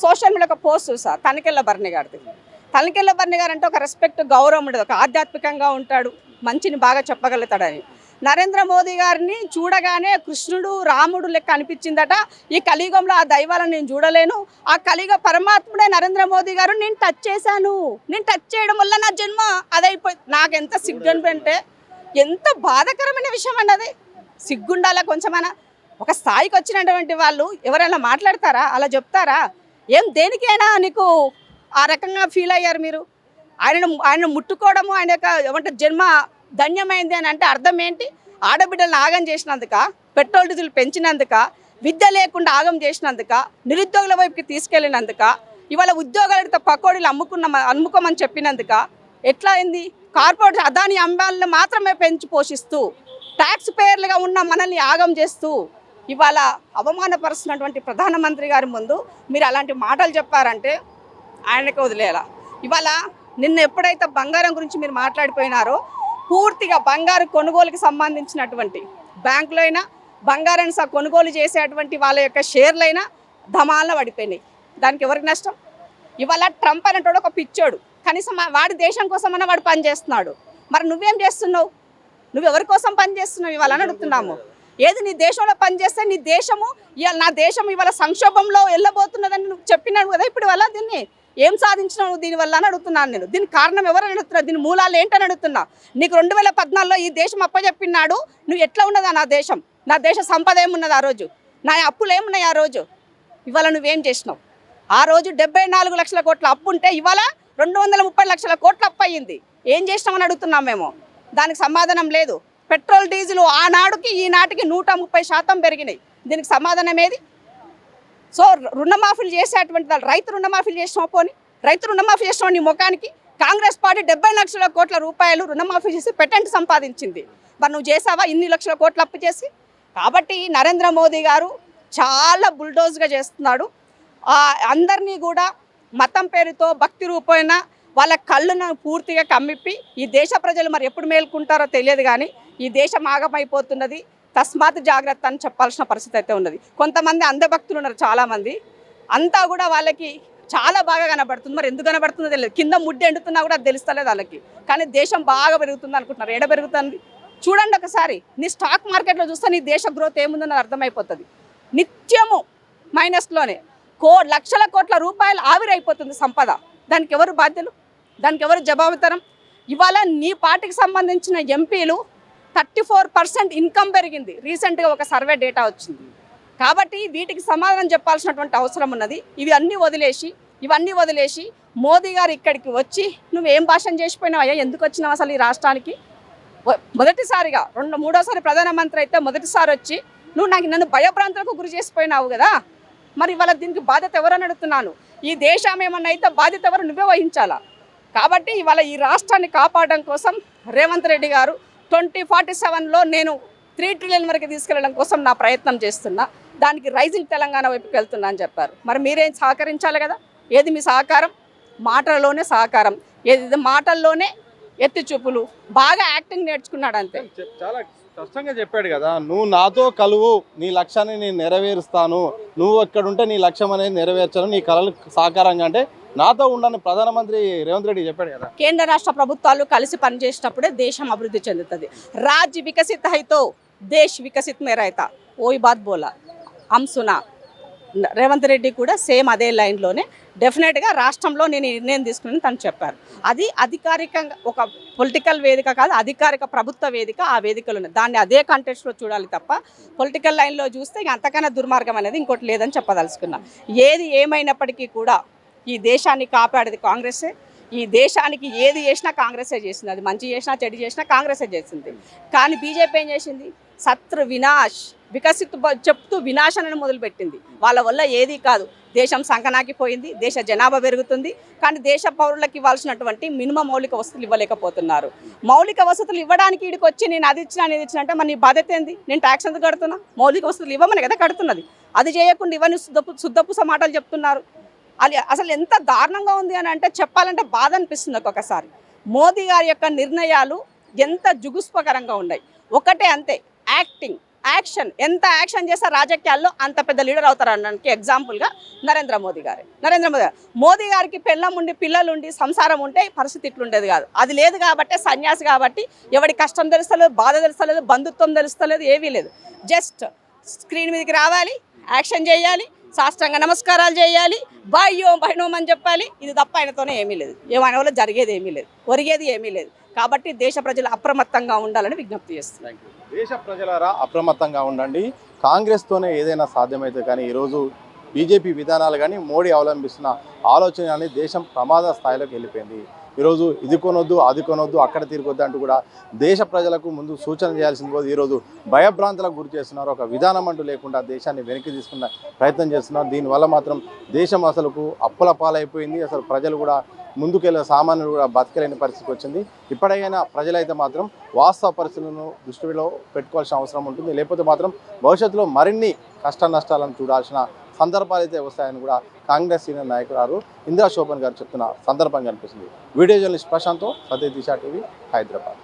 Social media ఒక post చూసా తనికెళ్ళ భరణి గారిది. తనికెళ్ళ భరణి గారు అంటే ఒక రెస్పెక్ట్, గౌరవం ఉండదు, ఒక ఆధ్యాత్మికంగా ఉంటాడు, మంచిని బాగా చెప్పగలుగుతాడని. నరేంద్ర మోదీ గారిని చూడగానే కృష్ణుడు రాముడు లెక్క అనిపించిందట. ఈ కలియుగంలో ఆ దైవాలను నేను చూడలేను, ఆ కలియుగ పరమాత్ముడే నరేంద్ర మోదీ గారు, నేను టచ్ చేశాను, నేను టచ్ చేయడం వల్ల నా జన్మ అదైపోయింది. నాకు ఎంత సిగ్గు అంటే, ఎంత బాధాకరమైన విషయం అండి అది. సిగ్గుండాలా కొంచెమైనా? ఒక స్థాయికి వచ్చినటువంటి వాళ్ళు ఎవరైనా మాట్లాడతారా? అలా చెప్తారా? ఏం దేనికైనా నీకు ఆ రకంగా ఫీల్ అయ్యారు మీరు? ఆయన ముట్టుకోవడము, ఆయన యొక్క ఏమంటే జన్మ ధన్యమైంది అని అంటే అర్థం ఏంటి? ఆడబిడ్డలను ఆగం చేసినందుక, పెట్రోల్ డీజిల్ పెంచినందుక, విద్య లేకుండా ఆగం చేసినందుక, నిరుద్యోగుల వైపుకి తీసుకెళ్ళినందుక, ఇవాళ ఉద్యోగాలతో పకోడీలు అమ్ముకోమని చెప్పినందుక ఎట్లా అయింది? కార్పొరేట్ అదాని అంబాలను మాత్రమే పెంచి పోషిస్తూ ట్యాక్స్ పేర్లుగా ఉన్న మనల్ని ఆగం చేస్తూ ఇవాళ అవమానపరుస్తున్నటువంటి ప్రధానమంత్రి గారి ముందు మీరు అలాంటి మాటలు చెప్పారంటే ఆయనకి వదిలేలా. ఇవాళ నిన్న ఎప్పుడైతే బంగారం గురించి మీరు మాట్లాడిపోయినారో, పూర్తిగా బంగారు కొనుగోలుకి సంబంధించినటువంటి బ్యాంకులో అయినా బంగారాన్ని కొనుగోలు చేసేటువంటి వాళ్ళ యొక్క షేర్లైనా ధమాలను పడిపోయినాయి. దానికి ఎవరికి నష్టం? ఇవాళ ట్రంప్ అనేటోడు ఒక పిచ్చోడు, కనీసం వాడి దేశం కోసమన్నా వాడు పనిచేస్తున్నాడు. మరి నువ్వేం చేస్తున్నావు? నువ్వు ఎవరి కోసం పనిచేస్తున్నావు ఇవాళ అని అడుగుతున్నాము. ఏది నీ దేశంలో పనిచేస్తే నీ దేశము ఇవాళ, నా దేశం ఇవాళ సంక్షోభంలో వెళ్ళబోతున్నదని నువ్వు చెప్పినావు కదా. ఇప్పుడు వల్ల దీన్ని ఏం సాధించినావు దీనివల్ల అని అడుగుతున్నాను నేను. దీనికి కారణం ఎవరని అడుగుతున్నా, దీని మూలాలు ఏంటని అడుగుతున్నా. నీకు 2014లో ఈ దేశం అప్పచెప్పినాడు, నువ్వు ఎట్లా ఉన్నదా నా దేశం? నా దేశ సంపద ఏమున్నది ఆ రోజు? నా అప్పులు ఏమున్నాయి ఆ రోజు? ఇవాళ నువ్వేం చేసినావు? ఆ రోజు 74 లక్షల కోట్ల అప్పు ఉంటే ఇవాళ 230 లక్షల కోట్ల అప్పు అయ్యింది. ఏం చేసినామని అడుగుతున్నాం మేము. దానికి సమాధానం లేదు. పెట్రోల్ డీజిల్ ఆనాడుకి ఈనాటికి 130% పెరిగినాయి. దీనికి సమాధానం ఏది? సో రుణమాఫీలు చేసేటువంటి వాళ్ళు, రైతు రుణమాఫీలు చేసినావు, పోని రైతు రుణమాఫీ చేసినావు నీ ముఖానికి. కాంగ్రెస్ పార్టీ 70 లక్షల కోట్ల రూపాయలు రుణమాఫీ చేసి పెటెంట్ సంపాదించింది. మరి నువ్వు చేసావా ఇన్ని లక్షల కోట్లు అప్పు చేసి? కాబట్టి నరేంద్ర మోదీ గారు చాలా బుల్డోజ్గా చేస్తున్నాడు. అందరినీ కూడా మతం పేరుతో, భక్తి రూపేణ వాళ్ళ కళ్ళను పూర్తిగా కమ్మిప్పి ఈ దేశ ప్రజలు మరి ఎప్పుడు మేల్కుంటారో తెలియదు, కానీ ఈ దేశం ఆగమైపోతున్నది, తస్మాత్ జాగ్రత్త అని చెప్పాల్సిన పరిస్థితి అయితే ఉన్నది. కొంతమంది అంధభక్తులు ఉన్నారు, చాలామంది, అంతా కూడా వాళ్ళకి చాలా బాగా కనబడుతుంది. మరి ఎందుకు కనబడుతుందో తెలియదు. కింద ముడ్డి ఎండుతున్నా కూడా అది తెలుస్తలేదు వాళ్ళకి. కానీ దేశం బాగా పెరుగుతుంది అనుకుంటున్నారు. ఏడ పెరుగుతుంది చూడండి ఒకసారి. నీ స్టాక్ మార్కెట్లో చూస్తే నీ దేశ గ్రోత్ ఏముందని అర్థమైపోతుంది. నిత్యము మైనస్లోనే లక్షల కోట్ల రూపాయలు ఆవిరైపోతుంది సంపద. దానికి ఎవరు బాధ్యులు? దానికి ఎవరు జవాబుదారం? ఇవాళ నీ పార్టీకి సంబంధించిన ఎంపీలు 34% ఇన్కమ్ పెరిగింది. రీసెంట్గా ఒక సర్వే డేటా వచ్చింది. కాబట్టి వీటికి సమాధానం చెప్పాల్సినటువంటి అవసరం ఉన్నది. ఇవన్నీ వదిలేసి మోదీ గారు ఇక్కడికి వచ్చి నువ్వేం భాషణ చేసిపోయినావు అయ్యా? ఎందుకు వచ్చినావు అసలు ఈ రాష్ట్రానికి? మొదటిసారిగా మూడోసారి ప్రధానమంత్రి అయితే మొదటిసారి వచ్చి నువ్వు నన్ను భయభ్రాంతులకు గురి చేసిపోయినావు కదా. మరి ఇవాళ దీనికి బాధ్యత ఎవరని అడుగుతున్నాను. ఈ దేశం ఏమన్నా అయితే బాధ్యత ఎవరు? నువ్వే వహించాలా. కాబట్టి ఇవాళ ఈ రాష్ట్రాన్ని కాపాడడం కోసం రేవంత్ రెడ్డి గారు 2047లో నేను 3 ట్రిలియన్ వరకు తీసుకెళ్లడం కోసం నా ప్రయత్నం చేస్తున్నా, దానికి రైజింగ్ తెలంగాణ వైపుకి వెళ్తున్నా అని చెప్పారు. మరి మీరేం సహకరించాలి కదా. ఏది మీ సహకారం? మాటల్లోనే సహకారం, ఏది మాటల్లోనే ఎత్తి చూపులు. బాగా యాక్టింగ్ నేర్చుకున్నాడు అంతే. చాలా స్పష్టంగా చెప్పాడు కదా, నువ్వు నాతో కలువు, నీ లక్ష్యాన్ని నేను నెరవేరుస్తాను, నువ్వు ఎక్కడ ఉంటే నీ లక్ష్యం అనేది నెరవేర్చాను, నీ కళలు సాకారంగా అంటే నాతో ఉండని ప్రధానమంత్రి రేవంత్ రెడ్డి చెప్పాడు కదా. కేంద్ర రాష్ట్ర ప్రభుత్వాలు కలిసి పనిచేసేటప్పుడే దేశం అభివృద్ధి చెందుతుంది. రాజ్య వికసిత్ హైతో దేశ్ వికసిత్ మే రైతా, ఓయి బాత్ బోలా హమ్ సునా. రేవంత్ రెడ్డి కూడా సేమ్ అదే లైన్లోనే డెఫినెట్గా రాష్ట్రంలో నేను నిర్ణయం తీసుకుని తను చెప్పారు. అది అధికారికంగా ఒక పొలిటికల్ వేదిక కాదు, అధికారిక ప్రభుత్వ వేదిక. ఆ వేదికలు ఉన్నాయి, దాన్ని అదే కంటెక్స్ట్లో చూడాలి తప్ప పొలిటికల్ లైన్లో చూస్తే ఇక అంతకన్నా దుర్మార్గం అనేది ఇంకోటి లేదని చెప్పదలుచుకున్నా. ఏది ఏమైనప్పటికీ కూడా ఈ దేశాన్ని కాపాడేది కాంగ్రెసే. ఈ దేశానికి ఏది చేసినా కాంగ్రెసే చేసింది. అది మంచి చేసినా చెడు చేసినా కాంగ్రెసే చేసింది. కానీ బీజేపీ ఏం చేసింది? శత్రు వినాశ్ వికసిత్ చెప్తూ వినాశాన్ని మొదలుపెట్టింది. వాళ్ళ వల్ల ఏది కాదు. దేశం సంకనాకిపోయింది, దేశ జనాభా పెరుగుతుంది, కానీ దేశ పౌరులకు ఇవ్వాల్సినటువంటి మినిమం మౌలిక వసతులు ఇవ్వలేకపోతున్నారు. మౌలిక వసతులు ఇవ్వడానికి వీడికి వచ్చి నేను అది ఇచ్చినా ఇది ఇచ్చిన అంటే మరి నీ బాధ్యత ఏంది? నేను ట్యాక్స్ ఎందుకు కడుతున్నా? మౌలిక వసతులు ఇవ్వమని కదా కడుతున్నది. అది చేయకుండా ఇవన్నీ శుద్ధపుస మాటలు చెప్తున్నారు. అది అసలు ఎంత దారుణంగా ఉంది అని అంటే చెప్పాలంటే బాధ అనిపిస్తుంది ఒక్కొక్కసారి. మోదీ గారి యొక్క నిర్ణయాలు ఎంత జుగుస్పకరంగా ఉన్నాయి. ఒకటే అంతే, యాక్టింగ్. యాక్షన్, ఎంత యాక్షన్ చేస్తే రాజకీయాల్లో అంత పెద్ద లీడర్ అవుతారు అనడానికి ఎగ్జాంపుల్గా నరేంద్ర మోదీ గారు. మోదీ గారికి పెళ్ళం ఉండి పిల్లలు ఉండి సంసారం ఉంటే పరిస్థితి ఇట్లుండేది కాదు. అది లేదు కాబట్టి సన్యాసి కాబట్టి ఎవడి కష్టం తెలుస్తలేదు, బాధ తెలుస్తలేదు, బంధుత్వం తెలుస్తలేదు, ఏమీ లేదు. జస్ట్ స్క్రీన్ మీదకి రావాలి, యాక్షన్ చేయాలి, సాష్టాంగ నమస్కారాలు చేయాలి, బాయ్యో బహినోం అని చెప్పాలి. ఇది తప్ప ఆయనతోనే ఏమీ లేదు. ఏమైనా వల్ల జరిగేది ఏమీ లేదు, ఒరిగేది ఏమీ లేదు. కాబట్టి దేశ ప్రజలు అప్రమత్తంగా ఉండాలని విజ్ఞప్తి చేస్తున్నారు. దేశ ప్రజలారా అప్రమత్తంగా ఉండండి. కాంగ్రెస్తోనే ఏదైనా సాధ్యమైతే కానీ ఈరోజు బీజేపీ విధానాలు కానీ మోడీ అవలంబిస్తున్న ఆలోచన కానీ దేశం ప్రమాద స్థాయిలోకి వెళ్ళిపోయింది. ఈరోజు ఇది కొనొద్దు, అది కొనొద్దు, అక్కడ తిరగొద్దు అంటూ కూడా దేశ ప్రజలకు ముందు సూచన చేయాల్సింది పోదు ఈరోజు భయభ్రాంతులకు గురి చేస్తున్నారు. ఒక విధానం అంటూ లేకుండా దేశాన్ని వెనక్కి తీసుకున్న ప్రయత్నం చేస్తున్నారు. దీనివల్ల మాత్రం దేశం అసలుకు అప్పుల పాలైపోయింది. అసలు ప్రజలు కూడా ముందుకెళ్ళే సామాన్యులు కూడా బతకలేని పరిస్థితికి వచ్చింది. ఇప్పటికైనా ప్రజలైతే మాత్రం వాస్తవ పరిస్థితులను దృష్టిలో పెట్టుకోవాల్సిన అవసరం ఉంటుంది. లేకపోతే మాత్రం భవిష్యత్తులో మరిన్ని కష్ట నష్టాలను చూడాల్సిన సందర్భాలు అయితే వస్తాయని కూడా కాంగ్రెస్ సీనియర్ నాయకురాలు ఇందిరా శోభన్ గారు చెప్తున్న సందర్భం కనిపిస్తుంది. వీడియో జర్నలిస్ట్ ప్రశాంత్తో సత్య దిశ టీవీ, హైదరాబాద్.